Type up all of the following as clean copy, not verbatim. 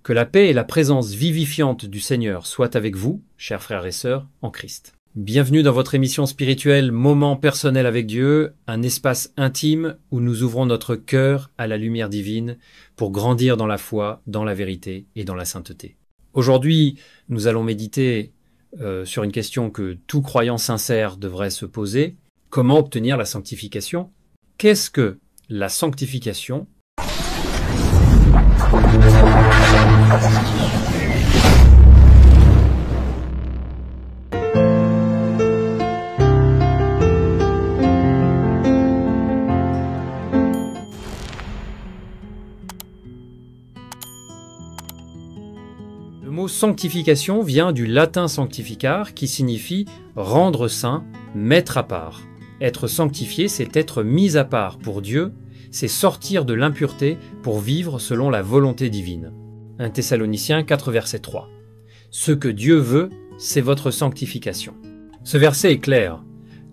Que la paix et la présence vivifiante du Seigneur soient avec vous, chers frères et sœurs, en Christ. Bienvenue dans votre émission spirituelle Moment personnel avec Dieu, un espace intime où nous ouvrons notre cœur à la lumière divine pour grandir dans la foi, dans la vérité et dans la sainteté. Aujourd'hui, nous allons méditer sur une question que tout croyant sincère devrait se poser. Comment obtenir la sanctification? Qu'est-ce que la sanctification? Le mot sanctification vient du latin sanctificar qui signifie rendre saint, mettre à part. Être sanctifié, c'est être mis à part pour Dieu, c'est sortir de l'impureté pour vivre selon la volonté divine. 1 Thessaloniciens 4, verset 3. Ce que Dieu veut, c'est votre sanctification. Ce verset est clair.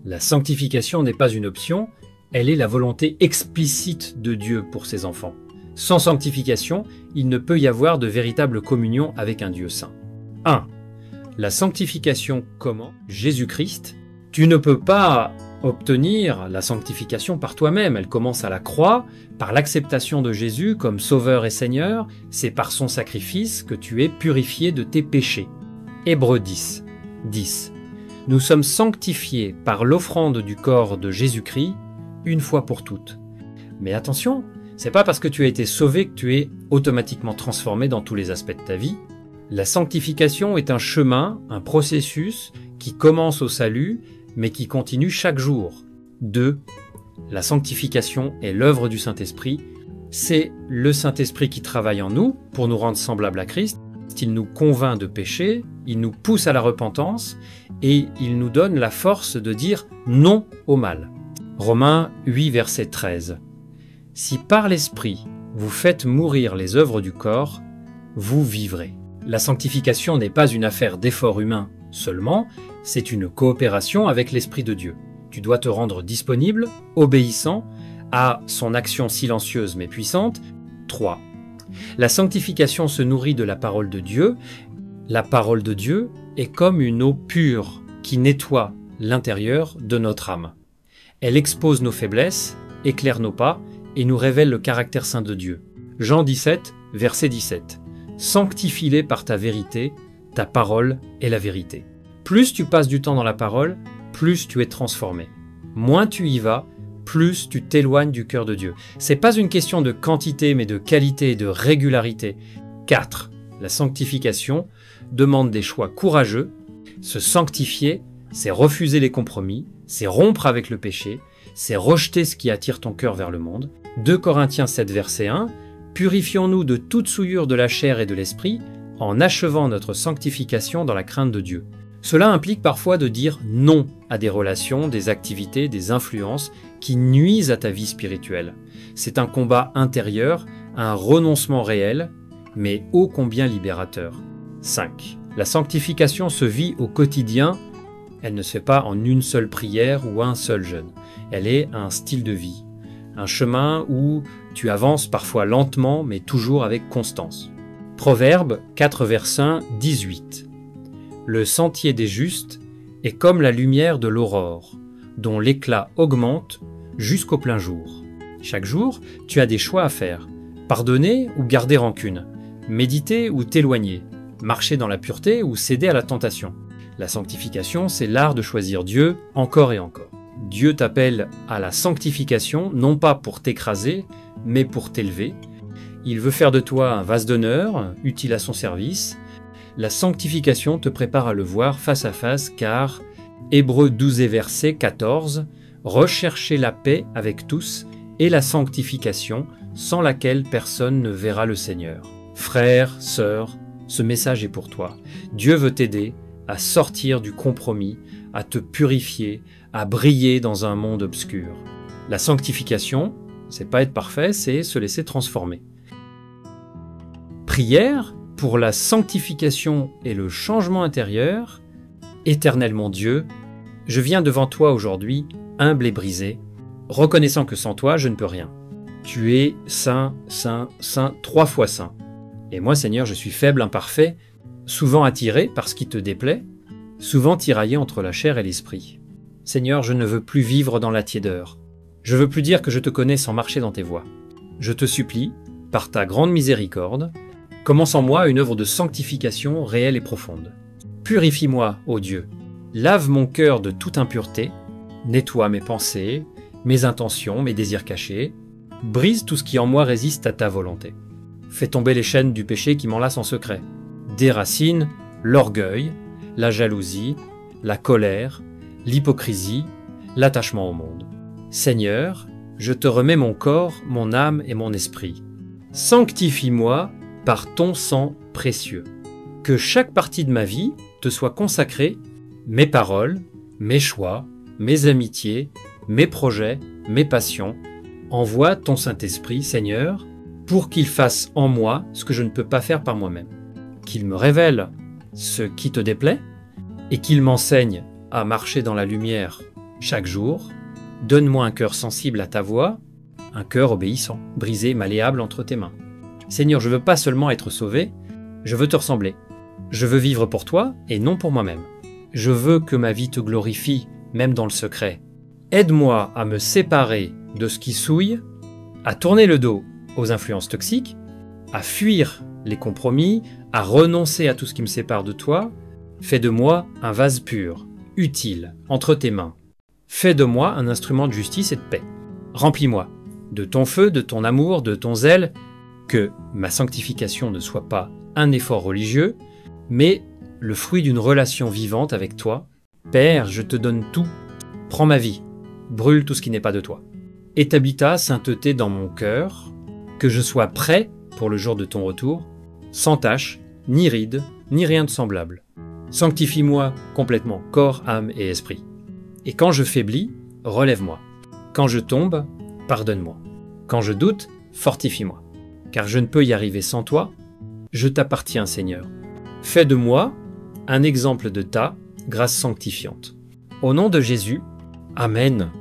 La sanctification n'est pas une option, elle est la volonté explicite de Dieu pour ses enfants. Sans sanctification, il ne peut y avoir de véritable communion avec un Dieu saint. 1. La sanctification comment? Jésus-Christ. Tu ne peux pas obtenir la sanctification par toi-même. Elle commence à la croix, par l'acceptation de Jésus comme Sauveur et Seigneur. C'est par son sacrifice que tu es purifié de tes péchés. Hébreux 10. Nous sommes sanctifiés par l'offrande du corps de Jésus-Christ, une fois pour toutes. Mais attention, c'est pas parce que tu as été sauvé que tu es automatiquement transformé dans tous les aspects de ta vie. La sanctification est un chemin, un processus qui commence au salut, mais qui continue chaque jour. 2. La sanctification est l'œuvre du Saint-Esprit. C'est le Saint-Esprit qui travaille en nous pour nous rendre semblables à Christ. Il nous convainc de pécher, il nous pousse à la repentance et il nous donne la force de dire non au mal. Romains 8, verset 13. Si par l'Esprit vous faites mourir les œuvres du corps, vous vivrez. La sanctification n'est pas une affaire d'effort humain seulement, c'est une coopération avec l'Esprit de Dieu. Tu dois te rendre disponible, obéissant à son action silencieuse mais puissante. 3. La sanctification se nourrit de la parole de Dieu. La parole de Dieu est comme une eau pure qui nettoie l'intérieur de notre âme. Elle expose nos faiblesses, éclaire nos pas et nous révèle le caractère saint de Dieu. Jean 17, verset 17. Sanctifie-les par ta vérité, ta parole est la vérité. Plus tu passes du temps dans la parole, plus tu es transformé. Moins tu y vas, plus tu t'éloignes du cœur de Dieu. C'est pas une question de quantité, mais de qualité et de régularité. 4. La sanctification demande des choix courageux. Se sanctifier, c'est refuser les compromis, c'est rompre avec le péché, c'est rejeter ce qui attire ton cœur vers le monde. 2 Corinthiens 7, verset 1. Purifions-nous de toute souillure de la chair et de l'esprit, en achevant notre sanctification dans la crainte de Dieu. Cela implique parfois de dire non à des relations, des activités, des influences qui nuisent à ta vie spirituelle. C'est un combat intérieur, un renoncement réel, mais ô combien libérateur. 5. La sanctification se vit au quotidien, elle ne se fait pas en une seule prière ou un seul jeûne. Elle est un style de vie, un chemin où tu avances parfois lentement mais toujours avec constance. Proverbe 4, verset 18. Le sentier des justes est comme la lumière de l'aurore, dont l'éclat augmente jusqu'au plein jour. Chaque jour, tu as des choix à faire. Pardonner ou garder rancune, méditer ou t'éloigner, marcher dans la pureté ou céder à la tentation. La sanctification, c'est l'art de choisir Dieu encore et encore. Dieu t'appelle à la sanctification, non pas pour t'écraser, mais pour t'élever. Il veut faire de toi un vase d'honneur, utile à son service. La sanctification te prépare à le voir face à face, car Hébreux 12 et verset 14, « Recherchez la paix avec tous et la sanctification, sans laquelle personne ne verra le Seigneur. » Frère, sœur, ce message est pour toi. Dieu veut t'aider à sortir du compromis, à te purifier, à briller dans un monde obscur. La sanctification, c'est pas être parfait, c'est se laisser transformer. Prière pour la sanctification et le changement intérieur. Éternel mon Dieu, je viens devant toi aujourd'hui, humble et brisé, reconnaissant que sans toi je ne peux rien. Tu es saint, saint, saint, 3 fois saint. Et moi, Seigneur, je suis faible, imparfait, souvent attiré par ce qui te déplaît, souvent tiraillé entre la chair et l'esprit. Seigneur, je ne veux plus vivre dans la tiédeur. Je veux plus dire que je te connais sans marcher dans tes voies. Je te supplie, par ta grande miséricorde, commence en moi une œuvre de sanctification réelle et profonde. Purifie-moi, ô Dieu, lave mon cœur de toute impureté, nettoie mes pensées, mes intentions, mes désirs cachés, brise tout ce qui en moi résiste à ta volonté. Fais tomber les chaînes du péché qui m'enlacent en secret. Déracine l'orgueil, la jalousie, la colère, l'hypocrisie, l'attachement au monde. Seigneur, je te remets mon corps, mon âme et mon esprit. Sanctifie-moi par ton sang précieux. Que chaque partie de ma vie te soit consacrée, mes paroles, mes choix, mes amitiés, mes projets, mes passions. Envoie ton Saint-Esprit, Seigneur, pour qu'il fasse en moi ce que je ne peux pas faire par moi-même. Qu'il me révèle ce qui te déplaît et qu'il m'enseigne à marcher dans la lumière chaque jour. Donne-moi un cœur sensible à ta voix, un cœur obéissant, brisé, malléable entre tes mains. Seigneur, je veux pas seulement être sauvé, je veux te ressembler. Je veux vivre pour toi et non pour moi-même. Je veux que ma vie te glorifie, même dans le secret. Aide-moi à me séparer de ce qui souille, à tourner le dos aux influences toxiques, à fuir les compromis, à renoncer à tout ce qui me sépare de toi. Fais de moi un vase pur, utile, entre tes mains. Fais de moi un instrument de justice et de paix. Remplis-moi de ton feu, de ton amour, de ton zèle, que ma sanctification ne soit pas un effort religieux, mais le fruit d'une relation vivante avec toi. Père, je te donne tout. Prends ma vie, brûle tout ce qui n'est pas de toi. Établis ta sainteté dans mon cœur, que je sois prêt pour le jour de ton retour, sans tache, ni ride, ni rien de semblable. Sanctifie-moi complètement, corps, âme et esprit. Et quand je faiblis, relève-moi. Quand je tombe, pardonne-moi. Quand je doute, fortifie-moi. Car je ne peux y arriver sans toi. Je t'appartiens, Seigneur. Fais de moi un exemple de ta grâce sanctifiante. Au nom de Jésus, Amen.